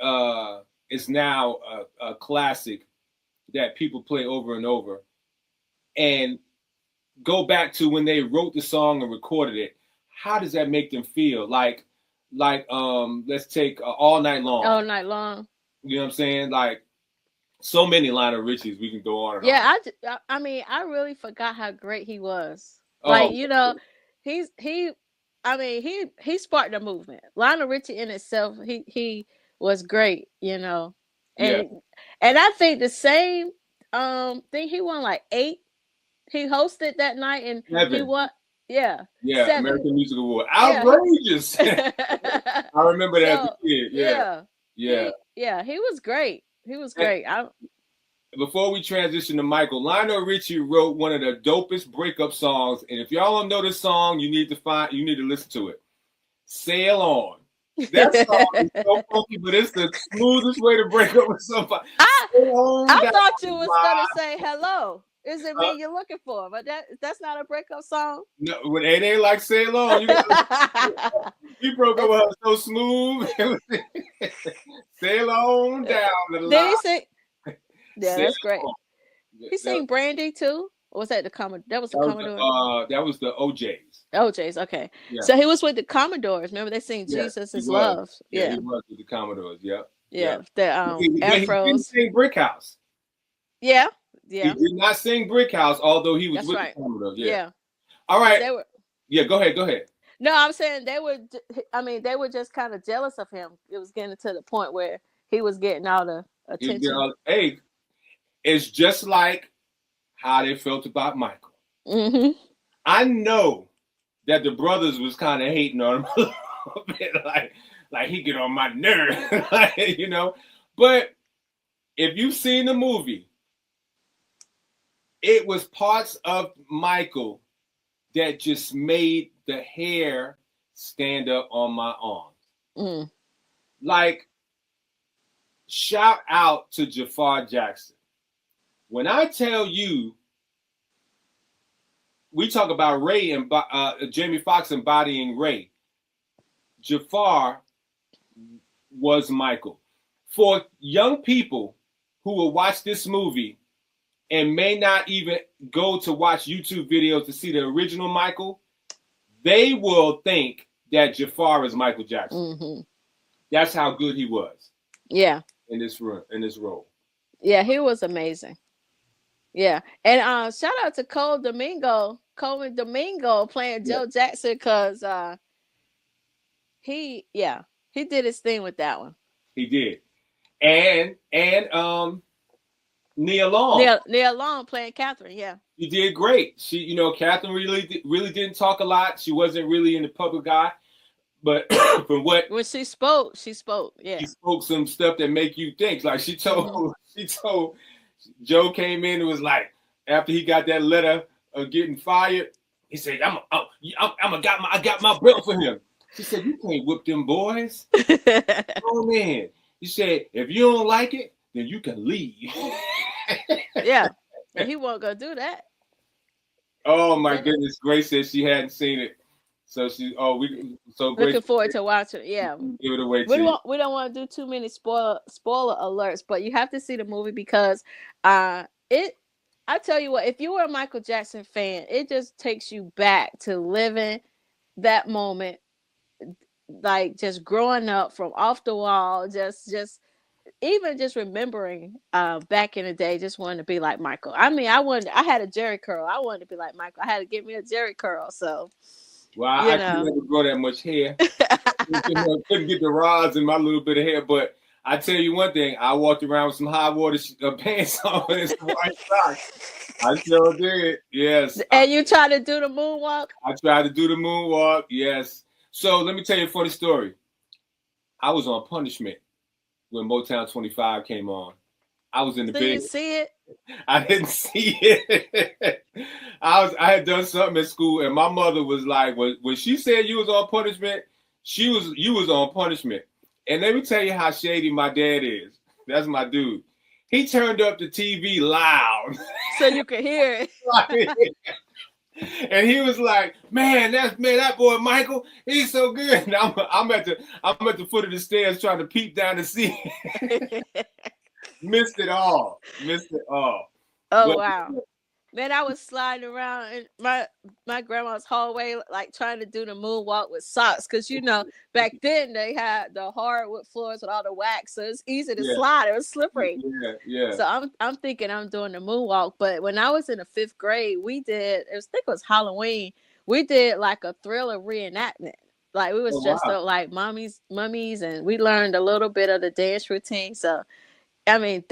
is now a classic that people play over and over, and go back to when they wrote the song and recorded it. How does that make them feel? Like let's take All Night Long. All Night Long. You know what I'm saying? Like, so many Lionel Richies we can go on and on. Yeah, I mean, I really forgot how great he was. He sparked a movement. Lionel Richie in itself, he was great, And I think the same thing, he won like 8. He hosted that night, and 7. he won. Yeah. 7. American Music Award. Outrageous. I remember that as a kid. Yeah. He was great. Great. Before we transition to Michael, Lionel Richie wrote one of the dopest breakup songs, and if y'all don't know this song, you need to listen to it. Sail On. That song is so funky, but it's the smoothest way to break up with somebody. I thought you was gonna say hello. Is it me you're looking for? But that's not a breakup song. No, it ain't like Sail On. You broke up with her so smooth. Sail on down the line. Did he sing? Yeah, that's great. He sang Brandy too. Or was that the Commodore? That was the Commodore. That was the OJs. OJs, okay. Yeah. So he was with the Commodores. Remember they sing Jesus is Love. Yeah, he was with the Commodores. Yeah. The Afros. He didn't sing Brick House. Yeah. He did not sing Brick House, although he was with the Commodores. Yeah. All right. Go ahead. No, I'm saying they were just kind of jealous of him. It was getting to the point where he was getting all the attention. Hey, it's just like how they felt about Michael. Mm-hmm. I know that the brothers was kind of hating on him a little bit, like he get on my nerve, But if you've seen the movie, it was parts of Michael that just made the hair stand up on my arms. Mm. Like, shout out to Jafar Jackson. When I tell you, we talk about Ray and Jamie Foxx embodying Ray. Jafar was Michael. For young people who will watch this movie and may not even go to watch YouTube videos to see the original Michael, they will think that Jafar is Michael Jackson. Mm-hmm. That's how good he was. Yeah. In this role. Yeah, he was amazing. Yeah. And shout out to Coman Domingo playing Joe Jackson, because he did his thing with that one. He did. And Nia Long. Nia Long playing Catherine, yeah. You did great. She, Catherine really didn't talk a lot. She wasn't really in the public eye. But when she spoke, yeah. She spoke some stuff that make you think. Like she told Joe came in and was like, after he got that letter of getting fired, he said, I got my belt for him. She said, you can't whip them boys. Oh man. He said, if you don't like it, then you can leave. Yeah, and he won't go do that. Oh my goodness, Grace said she hadn't seen it, so we so Grace, looking forward to watching it. Yeah, give it away to we you. don't want to do too many spoiler alerts, but you have to see the movie because it. I tell you what, if you were a Michael Jackson fan, it just takes you back to living that moment, like just growing up from off the wall, just even just remembering back in the day, just wanting to be like Michael. I mean, I had a Jerry curl. I wanted to be like Michael. I had to get me a Jerry curl. So, well, I couldn't never grow that much hair. Couldn't get the rods in my little bit of hair. But I tell you one thing, I walked around with some high water pants on and some white socks. I sure did. Yes. And you tried to do the moonwalk? I tried to do the moonwalk. Yes. So let me tell you a funny story. I was on punishment when Motown 25 came on. I was in the bed. Did you see it? I didn't see it. I had done something at school, and my mother was like, when she said you was on punishment, you was on punishment. And let me tell you how shady my dad is. That's my dude. He turned up the TV loud. So you could hear it. And he was like, man, that boy Michael, he's so good. And I'm at the foot of the stairs trying to peep down to see. Missed it all. Oh, but, wow. Man, I was sliding around in my grandma's hallway, like trying to do the moonwalk with socks. Because, back then they had the hardwood floors with all the wax. So it's easy to slide. It was slippery. Yeah. So I'm thinking I'm doing the moonwalk. But when I was in the 5th grade, I think it was Halloween. We did like a Thriller reenactment. Like we was dressed up like mummies, and we learned a little bit of the dance routine. So I mean,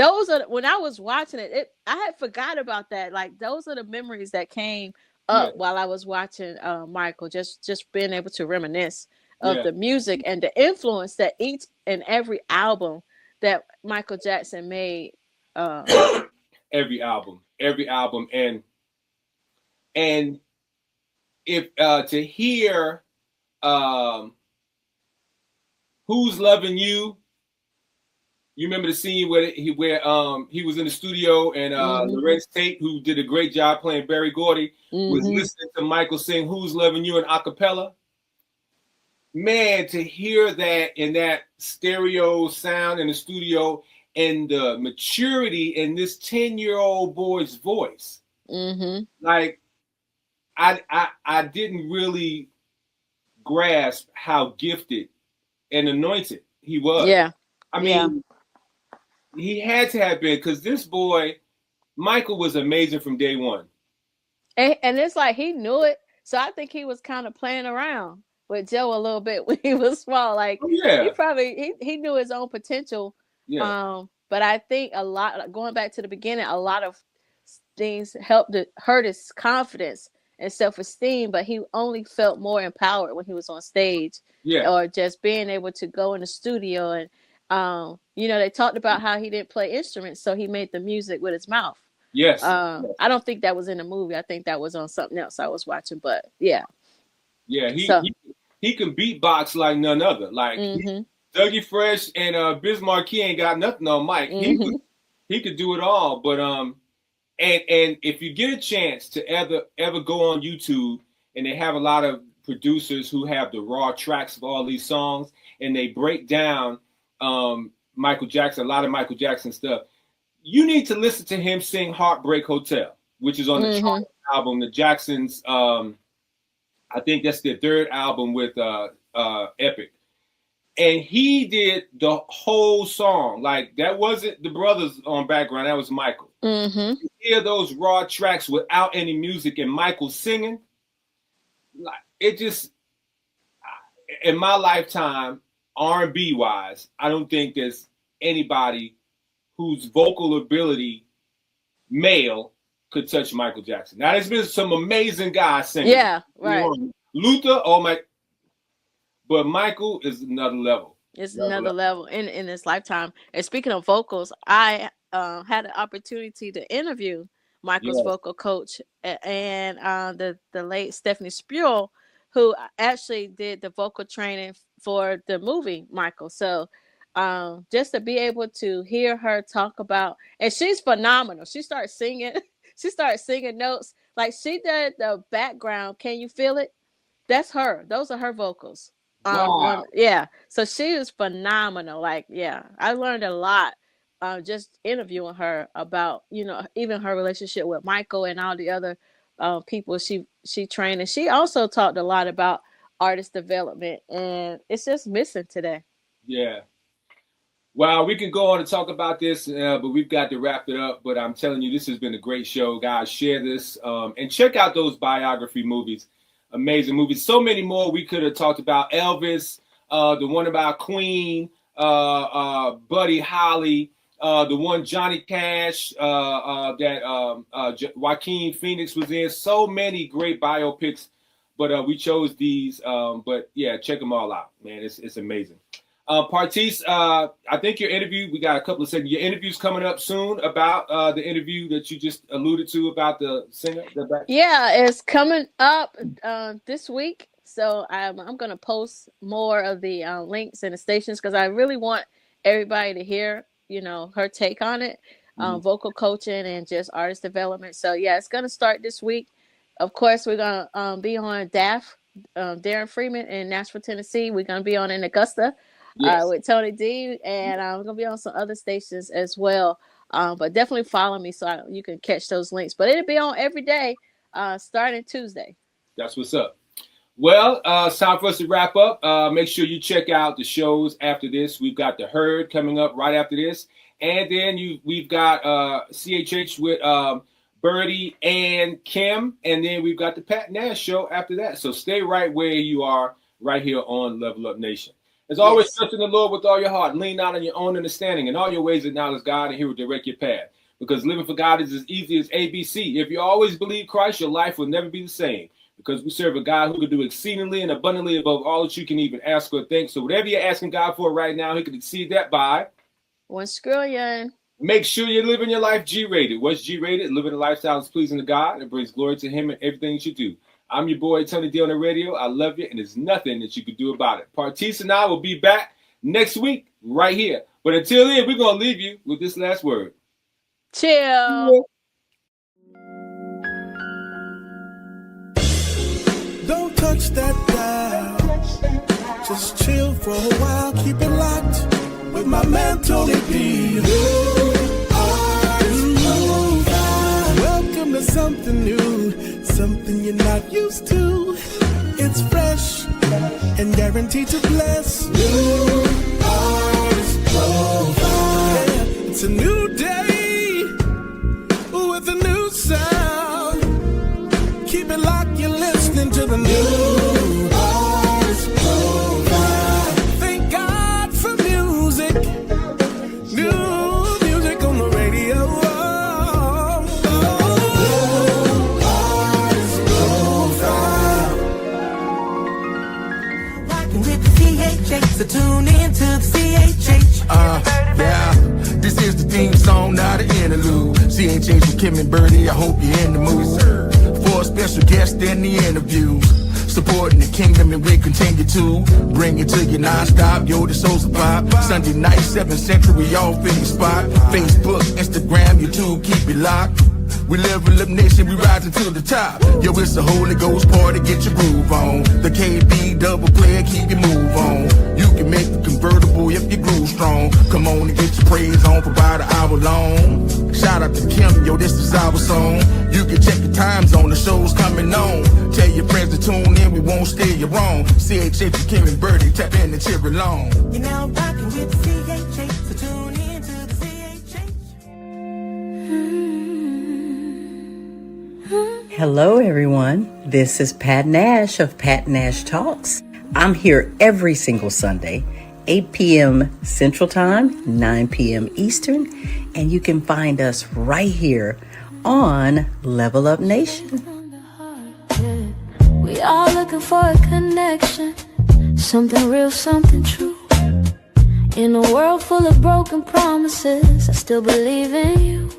when I was watching it, I had forgot about that. Like those are the memories that came up while I was watching Michael, just being able to reminisce of the music and the influence that each and every album that Michael Jackson made. Every album, and if to hear Who's Loving You. You remember the scene where he was in the studio and Lorenz Tate, who did a great job playing Berry Gordy, was listening to Michael sing "Who's Loving You" in a cappella. Man, to hear that in that stereo sound in the studio and the maturity in this 10-year-old boy's voice, like I didn't really grasp how gifted and anointed he was. Yeah, I mean. He had to have been, because this boy, Michael, was amazing from day one. And it's like he knew it. So I think he was kind of playing around with Joe a little bit when he was small. Like he probably he knew his own potential. Yeah. But I think a lot, going back to the beginning, a lot of things hurt his confidence and self-esteem, but he only felt more empowered when he was on stage. Yeah. Or just being able to go in the studio and they talked about how he didn't play instruments, so he made the music with his mouth. Yes. I don't think that was in the movie. I think that was on something else I was watching, but yeah. Yeah, he can beatbox like none other. Like Dougie Fresh and Biz Markie ain't got nothing on Mike. He could do it all. But and if you get a chance to ever go on YouTube, and they have a lot of producers who have the raw tracks of all these songs, and they break down Michael Jackson, a lot of Michael Jackson stuff. You need to listen to him sing Heartbreak Hotel, which is on the Charlie album, the Jacksons. I think that's their 3rd album with Epic. And he did the whole song. Like, that wasn't the brothers on background, that was Michael. You hear those raw tracks without any music and Michael singing. Like, it just, in my lifetime, R&B wise, I don't think there's anybody whose vocal ability, male, could touch Michael Jackson. Now, there's been some amazing guys singing. Yeah, right. Luther, but Michael is another level. It's another level in his lifetime. And speaking of vocals, I had the opportunity to interview Michael's vocal coach and the late Stephanie Spruill, who actually did the vocal training for the movie Michael. So just to be able to hear her talk about, and she's phenomenal. She starts singing. She starts singing notes. Like she did the background. Can you feel it? That's her. Those are her vocals. Wow. Yeah. So she is phenomenal. Like, yeah, I learned a lot just interviewing her about, even her relationship with Michael and all the other people she trained. And she also talked a lot about artist development, and it's just missing today. Yeah. Wow, we can go on and talk about this, but we've got to wrap it up. But I'm telling you, this has been a great show, guys. Share this and check out those biography movies. Amazing movies. So many more we could have talked about. Elvis, the one about Queen, Buddy Holly, the one Johnny Cash that Joaquin Phoenix was in. So many great biopics, but we chose these. But yeah, check them all out, man. It's amazing. Partice, I think your interview, we got a couple of seconds. Your interview's coming up soon about the interview that you just alluded to about the singer. Yeah, it's coming up this week. So I'm going to post more of the links and the stations because I really want everybody to hear, her take on it, vocal coaching and just artist development. So yeah, it's going to start this week. Of course, we're going to be on DAF, Darren Freeman in Nashville, Tennessee. We're going to be on in Augusta. Yes. With Tony D, and I'm going to be on some other stations as well. But definitely follow me so you can catch those links. But it'll be on every day starting Tuesday. That's what's up. Well, it's time for us to wrap up. Make sure you check out the shows after this. We've got The Herd coming up right after this. And then we've got CHH with Birdie and Kim. And then we've got the Pat Nash show after that. So stay right where you are right here on Level Up Nation. As always, trust in the Lord with all your heart. Lean not on your own understanding. In all your ways acknowledge God, and He will direct your path. Because living for God is as easy as ABC. If you always believe Christ, your life will never be the same. Because we serve a God who can do exceedingly and abundantly above all that you can even ask or think. So whatever you're asking God for right now, He can exceed that by $1 trillion. Make sure you're living your life G-rated. What's G-rated? Living a lifestyle that's pleasing to God and brings glory to Him in everything that you do. I'm your boy, Tony D on the radio. I love you, and there's nothing that you can do about it. Partice and I will be back next week right here. But until then, we're going to leave you with this last word. Chill. Don't touch that dial. Just chill for a while. Keep it locked with my man, Tony D. Welcome to something new, something you're not used to. It's fresh and guaranteed to bless. New artist profile. Yeah, it's a new day with a new sound. Keep it locked, you're listening to the new artist profile. Thank God for music. New music on the radio. So tune in to the CHH. Yeah, this is the theme song, not an interlude. CHH with Kim and Birdie, I hope you're in the mood. For a special guest in the interviews, supporting the kingdom, and we continue to bring it to you non-stop. Yo, the Soul's Pop. Sunday night, 7 Central, we all fit the spot. Facebook, Instagram, YouTube, keep it locked. We Level Up Nation, we rising to the top. Yo, it's a Holy Ghost party, get your groove on. The KB double player, keep your move on. You can make the convertible if you groove strong. Come on and get your praise on for about an hour long. Shout out to Kim, yo, this is our song. You can check the times on, the show's coming on. Tell your friends to tune in, we won't steer you wrong. CHH with Kim and Birdie, tap in and cheer along. You're now rocking with CHH, so tune in to the CHH. Hello, everyone. This is Pat Nash of Pat Nash Talks. I'm here every single Sunday, 8 p.m. Central Time, 9 p.m. Eastern, and you can find us right here on Level Up Nation. We are looking for a connection, something real, something true. In a world full of broken promises, I still believe in you.